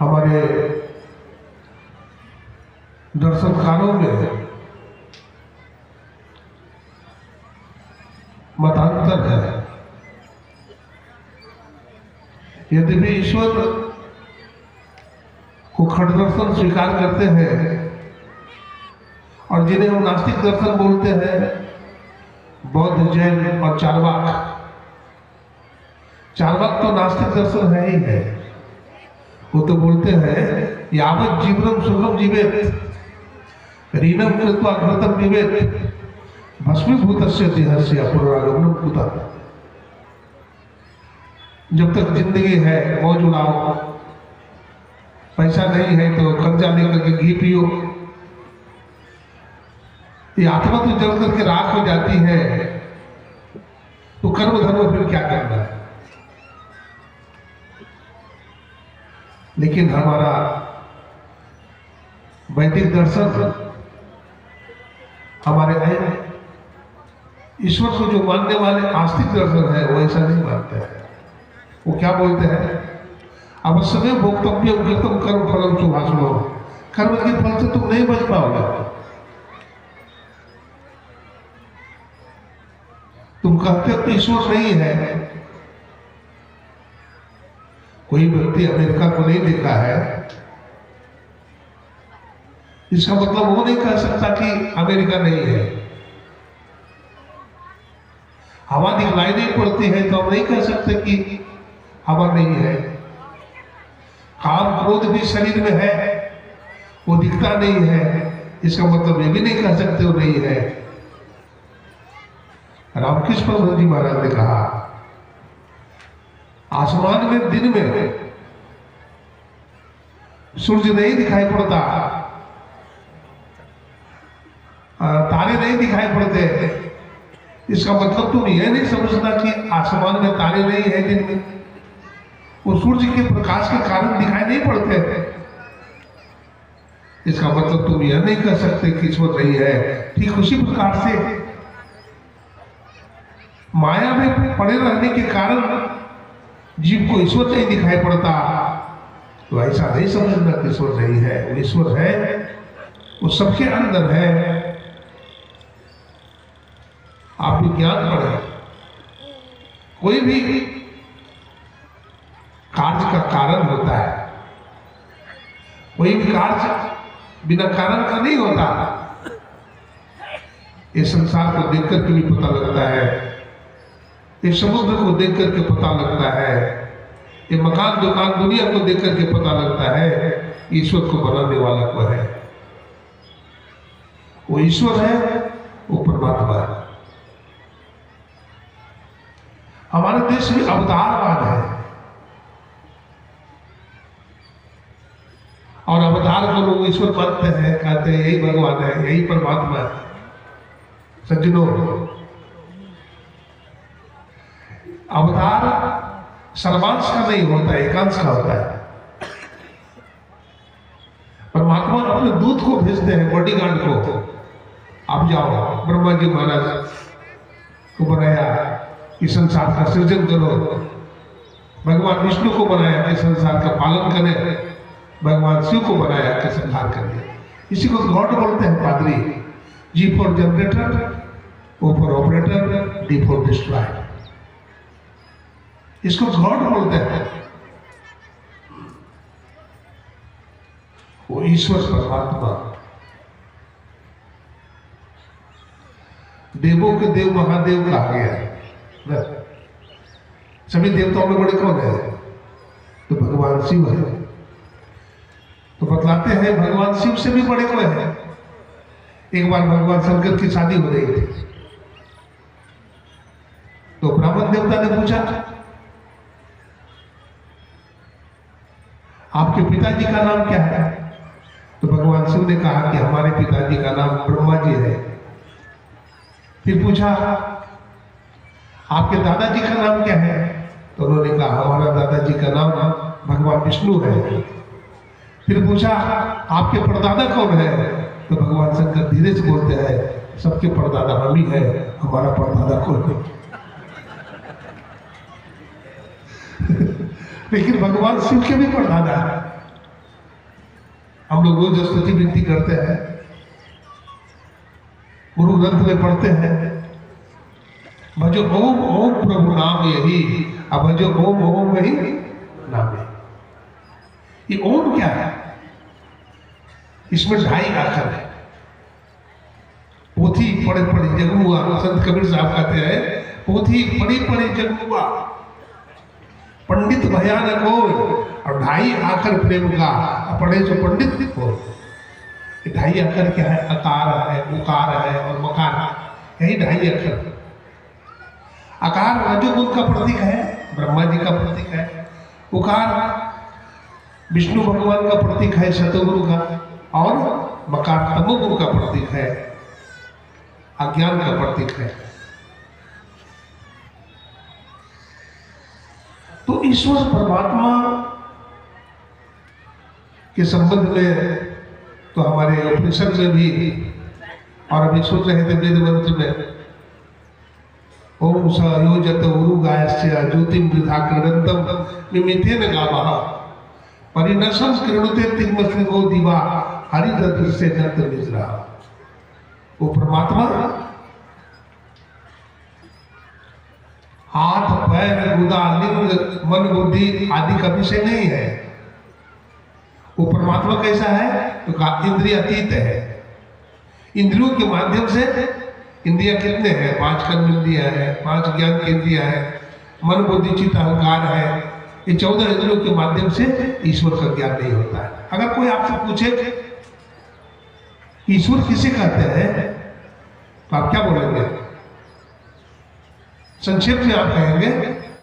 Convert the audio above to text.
हमारे दर्शनकारों में मतांतर है। यद्यपि ईश्वर को खड़ दर्शन स्वीकार करते हैं और जिन्हें हम नास्तिक दर्शन बोलते हैं, बौद्ध, जैन और चार्वाक। चार्वाक तो नास्तिक दर्शन है ही है। वो तो बोलते हैं यावत जीवनम सुखम जीवेत रीनम कृत्वा घृतम पिबेत भस्मीभूतस्य देहस्य पुनरागमनम कुतः। जब तक जिंदगी है मौज उड़ाओ, पैसा नहीं है तो कर्जा लेकर के घी पियो। ये आत्मा तो जल करके राख हो जाती है, तो कर्म धर्म फिर क्या करना है। लेकिन हमारा वैदिक दर्शन हमारे ईश्वर को जो मानने वाले आस्तिक दर्शन है वो ऐसा नहीं मानते हैं। वो क्या बोलते हैं, अवश्य भोक्तव्य कृतम कर्म फलम शुभाशुभ। कर्म के फल से तुम नहीं बच पाओगे। तुम कहते हो कि ईश्वर नहीं है। कोई व्यक्ति अमेरिका को नहीं देखा है, इसका मतलब वो नहीं कह सकता कि अमेरिका नहीं है। हवा दिखलाई नहीं पड़ती है तो हम नहीं कह सकते कि हवा नहीं है। काम क्रोध भी शरीर में है, वो दिखता नहीं है, इसका मतलब ये भी नहीं कह सकते वो नहीं है। रामकृष्ण परमहंस जी महाराज ने कहा, आसमान में दिन में सूर्य नहीं दिखाई पड़ता, तारे नहीं दिखाई पड़ते, इसका मतलब तुम यह नहीं समझना कि आसमान में तारे नहीं है दिन में, वो सूर्य के प्रकाश के कारण दिखाई नहीं पड़ते। इसका मतलब तुम यह नहीं कह सकते कि ईश्वर नहीं है। ठीक उसी प्रकार से माया में पड़े रहने के कारण जीव को ईश्वर नहीं दिखाई पड़ता, तो ऐसा नहीं समझना कि ईश्वर नहीं है। वो ईश्वर है, वो सबके अंदर है। आप विज्ञान पढ़े, कोई भी कार्य का कारण होता है, कोई भी कार्य बिना कारण का नहीं होता। ये संसार को देख करके भी पता लगता है, ये समुद्र को देख करके पता लगता है, ये मकान दुकान दुनिया को देख करके पता लगता है ईश्वर को बनाने वाला को है। वो ईश्वर है, वो परमात्मा है। हमारे देश में अवतारवाद है और अवतार को लोग ईश्वर मानते हैं, कहते हैं यही भगवान है, यही परमात्मा है। सज्जनों, अवतार सर्वांश का नहीं होता, एकांश का होता है। परमात्मा अपने दूत को भेजते हैं, बॉडीगार्ड को, आप जाओ ब्रह्मा जी महाराज को बनाया कि संसार का सृजन करो, भगवान विष्णु को बनाया कि संसार का पालन करें, भगवान शिव को बनाया कि संहार करें। इसी को गॉड बोलते हैं पादरी। G for generator, O for operator, D for destroyer, इसको गॉड बोलते हैं। वो ईश्वर परमात्मा, देवों के देव महादेव कहा गया है। सभी देवताओं में बड़े कौन है? तो भगवान शिव है। तो बतलाते हैं भगवान शिव से भी बड़े कौन है? एक बार भगवान शंकर की शादी हो रही थी, तो ब्राह्मण देवता ने पूछा, आपके पिताजी का नाम क्या है? तो भगवान शिव ने कहा कि हमारे पिताजी का नाम ब्रह्मा जी है। फिर पूछा, आपके दादाजी का नाम क्या है? तो उन्होंने कहा हमारा दादाजी का नाम भगवान विष्णु है। फिर पूछा, आपके परदादा कौन है? तो भगवान शंकर धीरे से बोलते हैं, सबके परदादा हम ही है, हमारा परदादा कौन है? लेकिन भगवान शिव के भी परदादा है। हम लोग रोज स्तुति विनती करते हैं, गुरु ग्रंथ में पढ़ते हैं, भजो ओम ओम प्रभु नाम यही, अब भजो ओम ओम वही नाम है। ये ओम क्या है? इसमें 2.5 अक्षर है। पोथी पढ़े पढ़े जगमुआ, संत कबीर साहब कहते हैं, पोथी पढ़ी पढ़ी जगमुआ, पंडित भया न कोई, और 2.5 अक्षर प्रेम का, पढ़े जो पंडित हो। 2.5 अक्षर क्या है? अकार है, उकार है और मकार है, यही 2.5 अक्षर। अकार रजोगुण का प्रतीक है, ब्रह्मा जी का प्रतीक है। उकार विष्णु भगवान का प्रतीक है, सतगुरु का। और मकार तमोगुण का प्रतीक है, अज्ञान का प्रतीक है। तो ईश्वर परमात्मा के संबंध में तो हमारे उपनिषद में भी, और अभी सोच रहे थे वेद मंत्र में, ओम स योजत उरु गायस्य ज्योतिम वृथा कृणंतम निमितेन गावः परिणशं कृणुते तिग्मस्लिंगो दिवा हरिदृश्य नत निद्रा। वो परमात्मा हाथ पैर गुदा लिंग मन बुद्धि आदि का विषय नहीं है। वो परमात्मा कैसा है? तो इंद्रिय अतीत है। इंद्रियों के माध्यम से, इंद्रिया कितने हैं? 5 कर्मेंद्रिया है, 5 ज्ञान केंद्रिया है, मन बुद्धि चित्त अहंकार है। ये 14 इंद्रियों के माध्यम से ईश्वर का ज्ञान नहीं होता है। अगर कोई आपसे पूछे ईश्वर किसे कहते हैं, तो आप क्या बोलेंगे? संक्षेप में आप कहेंगे